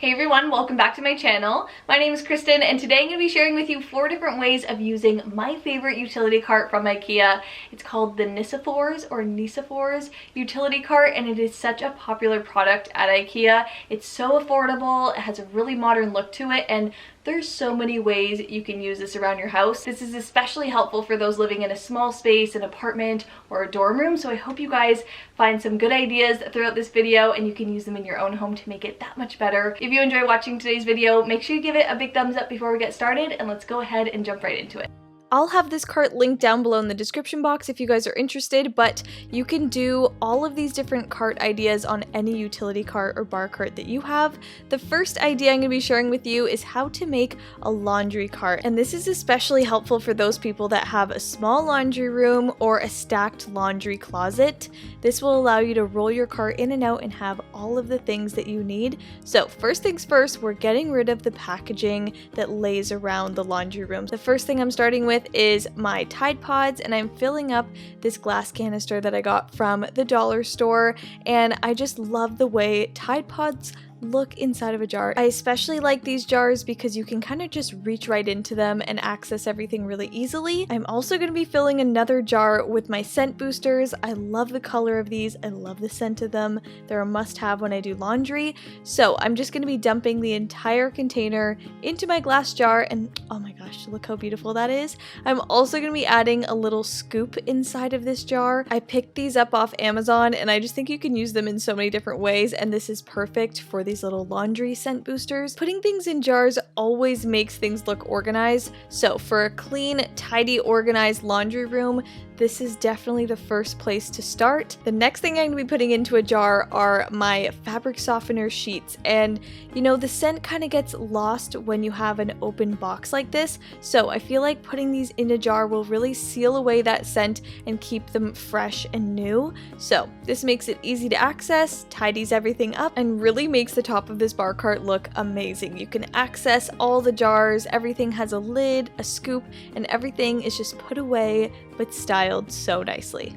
Hey everyone, welcome back to my channel. My name is Kristen and today I'm going to be sharing with you 4 different ways of using my favorite utility cart from IKEA. It's called the Nissafors utility cart and it is such a popular product at IKEA. It's so affordable, it has a really modern look to it, and there's so many ways you can use this around your house. This is especially helpful for those living in a small space, an apartment, or a dorm room. So I hope you guys find some good ideas throughout this video and you can use them in your own home to make it that much better. If you enjoy watching today's video, make sure you give it a big thumbs up before we get started, and let's go ahead and jump right into it. I'll have this cart linked down below in the description box if you guys are interested, but you can do all of these different cart ideas on any utility cart or bar cart that you have. The first idea I'm going to be sharing with you is how to make a laundry cart, and this is especially helpful for those people that have a small laundry room or a stacked laundry closet. This will allow you to roll your cart in and out and have all of the things that you need. So first things first, we're getting rid of the packaging that lays around the laundry room. The first thing I'm starting with is my Tide Pods, and I'm filling up this glass canister that I got from the dollar store, and I just love the way Tide Pods look inside of a jar. I especially like these jars because you can kind of just reach right into them and access everything really easily. I'm also going to be filling another jar with my scent boosters. I love the color of these. I love the scent of them. They're a must-have when I do laundry. So I'm just going to be dumping the entire container into my glass jar, and oh my gosh, look how beautiful that is. I'm also going to be adding a little scoop inside of this jar. I picked these up off Amazon and I just think you can use them in so many different ways, and this is perfect for these little laundry scent boosters. Putting things in jars always makes things look organized, so for a clean, tidy, organized laundry room, this is definitely the first place to start. The next thing I'm going to be putting into a jar are my fabric softener sheets, and you know, the scent kind of gets lost when you have an open box like this, so I feel like putting these in a jar will really seal away that scent and keep them fresh and new. So this makes it easy to access, tidies everything up, and really makes the top of this bar cart look amazing. You can access all the jars, everything has a lid, a scoop, and everything is just put away but styled so nicely.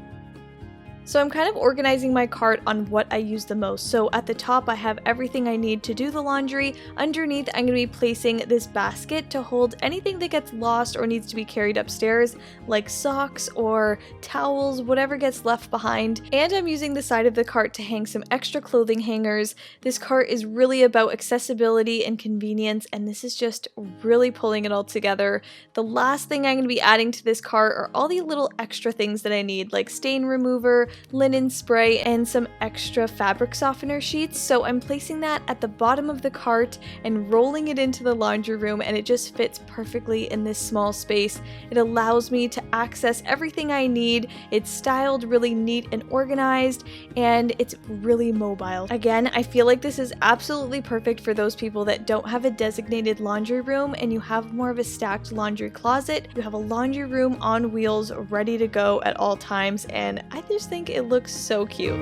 So I'm kind of organizing my cart on what I use the most. So at the top I have everything I need to do the laundry. Underneath I'm going to be placing this basket to hold anything that gets lost or needs to be carried upstairs, like socks or towels, whatever gets left behind. And I'm using the side of the cart to hang some extra clothing hangers. This cart is really about accessibility and convenience, and this is just really pulling it all together. The last thing I'm going to be adding to this cart are all the little extra things that I need, like stain remover, linen spray, and some extra fabric softener sheets. So I'm placing that at the bottom of the cart and rolling it into the laundry room, and it just fits perfectly in this small space. It allows me to access everything I need. It's styled really neat and organized, and it's really mobile. Again, I feel like this is absolutely perfect for those people that don't have a designated laundry room and you have more of a stacked laundry closet. You have a laundry room on wheels ready to go at all times, and I just think it looks so cute.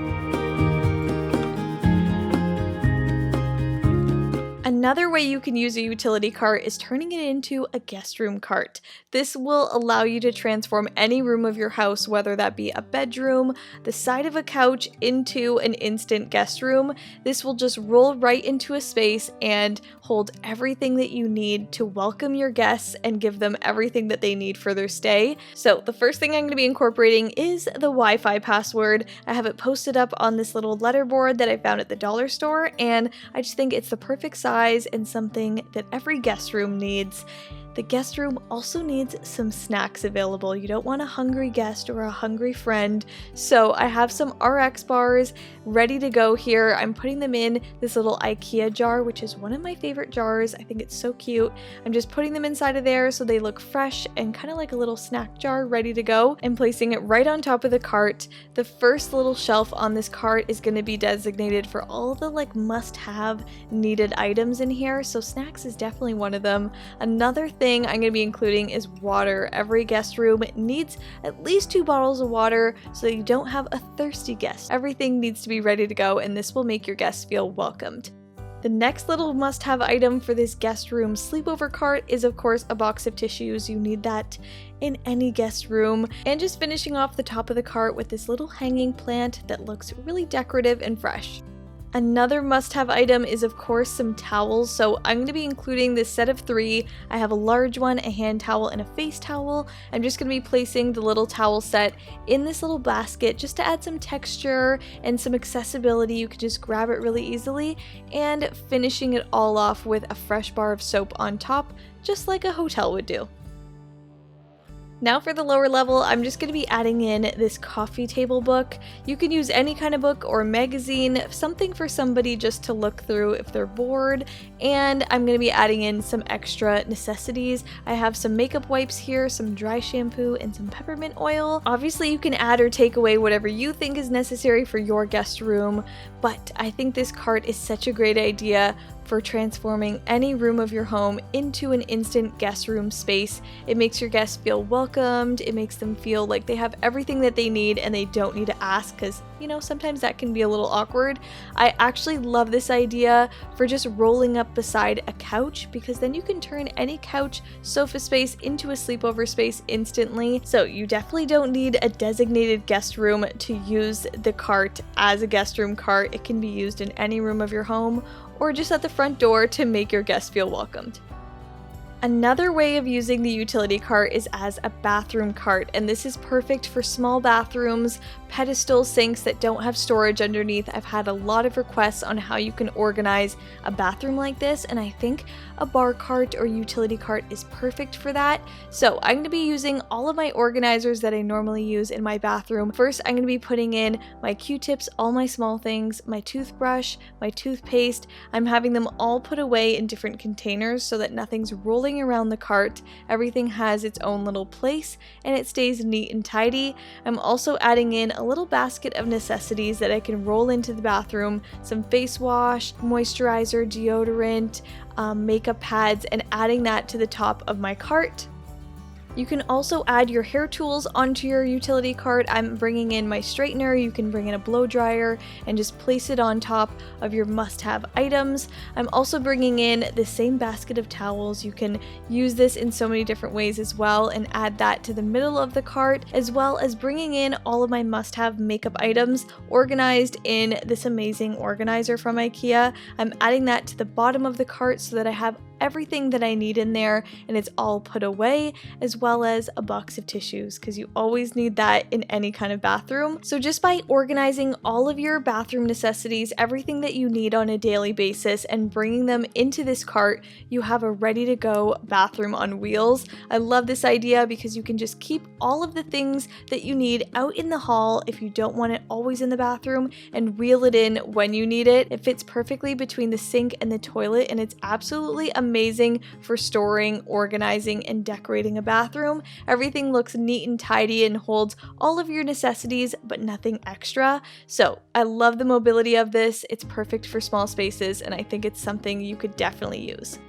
Another way you can use a utility cart is turning it into a guest room cart. This will allow you to transform any room of your house, whether that be a bedroom, the side of a couch, into an instant guest room. This will just roll right into a space and hold everything that you need to welcome your guests and give them everything that they need for their stay. So the first thing I'm going to be incorporating is the Wi-Fi password. I have it posted up on this little letterboard that I found at the dollar store, and I just think it's the perfect size and something that every guest room needs. The guest room also needs some snacks available. You don't want a hungry guest or a hungry friend. So I have some RX bars ready to go here. I'm putting them in this little IKEA jar, which is one of my favorite jars. I think it's so cute. I'm just putting them inside of there so they look fresh and kind of like a little snack jar ready to go, and placing it right on top of the cart. The first little shelf on this cart is going to be designated for all the like must-have needed items in here. So snacks is definitely one of them. Another thing I'm going to be including is water. Every guest room needs at least 2 bottles of water so that you don't have a thirsty guest. Everything needs to be ready to go, and this will make your guests feel welcomed. The next little must-have item for this guest room sleepover cart is of course a box of tissues. You need that in any guest room. And just finishing off the top of the cart with this little hanging plant that looks really decorative and fresh. Another must-have item is of course some towels, so I'm going to be including this set of 3. I have a large one, a hand towel, and a face towel. I'm just going to be placing the little towel set in this little basket just to add some texture and some accessibility. You can just grab it really easily, and finishing it all off with a fresh bar of soap on top, just like a hotel would do. Now for the lower level, I'm just going to be adding in this coffee table book. You can use any kind of book or magazine, something for somebody just to look through if they're bored. And I'm going to be adding in some extra necessities. I have some makeup wipes here, some dry shampoo, and some peppermint oil. Obviously, you can add or take away whatever you think is necessary for your guest room, but I think this cart is such a great idea for transforming any room of your home into an instant guest room space. It makes your guests feel welcomed, it makes them feel like they have everything that they need and they don't need to ask, because, you know, sometimes that can be a little awkward. I actually love this idea for just rolling up beside a couch, because then you can turn any couch sofa space into a sleepover space instantly. So you definitely don't need a designated guest room to use the cart as a guest room cart. It can be used in any room of your home, or just at the front door to make your guests feel welcomed. Another way of using the utility cart is as a bathroom cart, and this is perfect for small bathrooms, pedestal sinks that don't have storage underneath. I've had a lot of requests on how you can organize a bathroom like this, and I think a bar cart or utility cart is perfect for that. So I'm going to be using all of my organizers that I normally use in my bathroom. First, I'm going to be putting in my Q-tips, all my small things, my toothbrush, my toothpaste. I'm having them all put away in different containers so that nothing's rolling around the cart. Everything has its own little place and it stays neat and tidy. I'm also adding in a little basket of necessities that I can roll into the bathroom, some face wash, moisturizer, deodorant, makeup pads, and adding that to the top of my cart. You can also add your hair tools onto your utility cart. I'm bringing in my straightener. You can bring in a blow dryer and just place it on top of your must-have items. I'm also bringing in the same basket of towels. You can use this in so many different ways as well and add that to the middle of the cart, as well as bringing in all of my must-have makeup items organized in this amazing organizer from IKEA. I'm adding that to the bottom of the cart so that I have everything that I need in there and it's all put away, as well as a box of tissues, because you always need that in any kind of bathroom. So just by organizing all of your bathroom necessities, everything that you need on a daily basis, and bringing them into this cart, you have a ready to go bathroom on wheels. I love this idea because you can just keep all of the things that you need out in the hall if you don't want it always in the bathroom, and wheel it in when you need it. It fits perfectly between the sink and the toilet, and it's absolutely amazing for storing, organizing, and decorating a bathroom. Everything looks neat and tidy and holds all of your necessities, but nothing extra. So I love the mobility of this. It's perfect for small spaces, and I think it's something you could definitely use.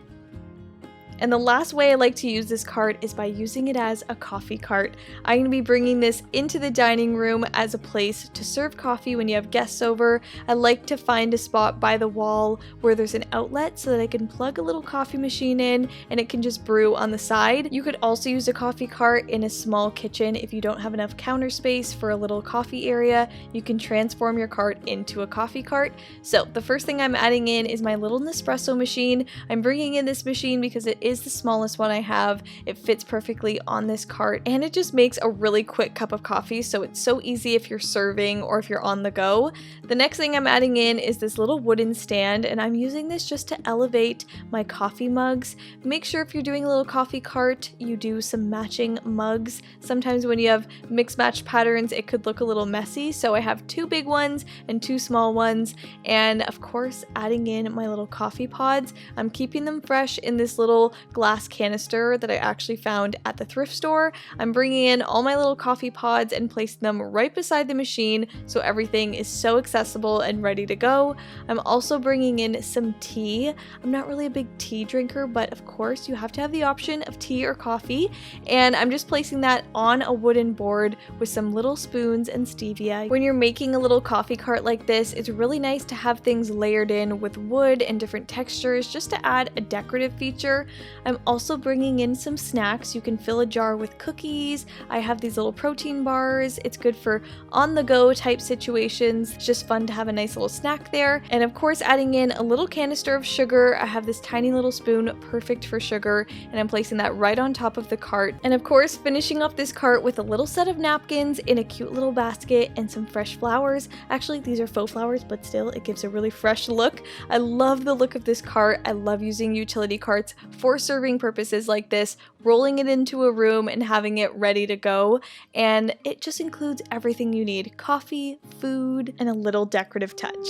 And the last way I like to use this cart is by using it as a coffee cart. I'm going to be bringing this into the dining room as a place to serve coffee when you have guests over. I like to find a spot by the wall where there's an outlet so that I can plug a little coffee machine in and it can just brew on the side. You could also use a coffee cart in a small kitchen if you don't have enough counter space for a little coffee area. You can transform your cart into a coffee cart. So the first thing I'm adding in is my little Nespresso machine. I'm bringing in this machine because it is the smallest one I have. It fits perfectly on this cart and it just makes a really quick cup of coffee, so it's so easy if you're serving or if you're on the go. The next thing I'm adding in is this little wooden stand, and I'm using this just to elevate my coffee mugs. Make sure if you're doing a little coffee cart, you do some matching mugs. Sometimes when you have mixed match patterns, it could look a little messy, so I have 2 big ones and 2 small ones, and of course adding in my little coffee pods. I'm keeping them fresh in this little glass canister that I actually found at the thrift store. I'm bringing in all my little coffee pods and placing them right beside the machine so everything is so accessible and ready to go. I'm also bringing in some tea. I'm not really a big tea drinker, but of course you have to have the option of tea or coffee, and I'm just placing that on a wooden board with some little spoons and stevia. When you're making a little coffee cart like this, it's really nice to have things layered in with wood and different textures just to add a decorative feature. I'm also bringing in some snacks. You can fill a jar with cookies. I have these little protein bars. It's good for on-the-go type situations. It's just fun to have a nice little snack there. And of course, adding in a little canister of sugar. I have this tiny little spoon, perfect for sugar, and I'm placing that right on top of the cart. And of course, finishing off this cart with a little set of napkins in a cute little basket and some fresh flowers. Actually, these are faux flowers, but still, it gives a really fresh look. I love the look of this cart. I love using utility carts for serving purposes like this, rolling it into a room and having it ready to go. And it just includes everything you need: coffee, food, and a little decorative touch.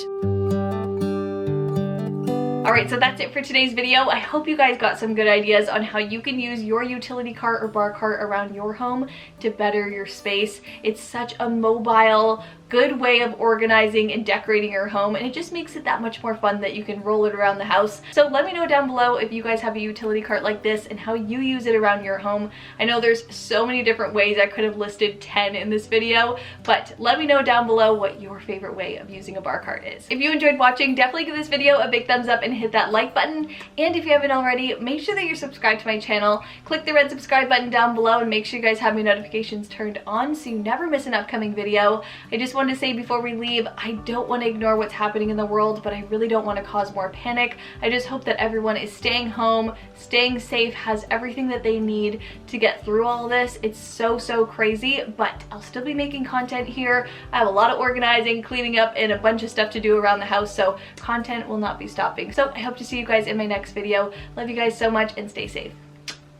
Alright, so that's it for today's video. I hope you guys got some good ideas on how you can use your utility cart or bar cart around your home to better your space. It's such a mobile, good way of organizing and decorating your home, and it just makes it that much more fun that you can roll it around the house. So let me know down below if you guys have a utility cart like this and how you use it around your home. I know there's so many different ways. I could have listed 10 in this video, but let me know down below what your favorite way of using a bar cart is. If you enjoyed watching, definitely give this video a big thumbs up and hit that like button. And if you haven't already, make sure that you're subscribed to my channel. Click the red subscribe button down below and make sure you guys have my notifications turned on so you never miss an upcoming video. I just wanted to say before we leave, I don't want to ignore what's happening in the world, but I really don't want to cause more panic. I just hope that everyone is staying home, staying safe, has everything that they need to get through all this. It's so crazy, but I'll still be making content here. I have a lot of organizing, cleaning up, and a bunch of stuff to do around the house, so content will not be stopping. So I hope to see you guys in my next video. Love you guys so much and stay safe.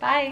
Bye!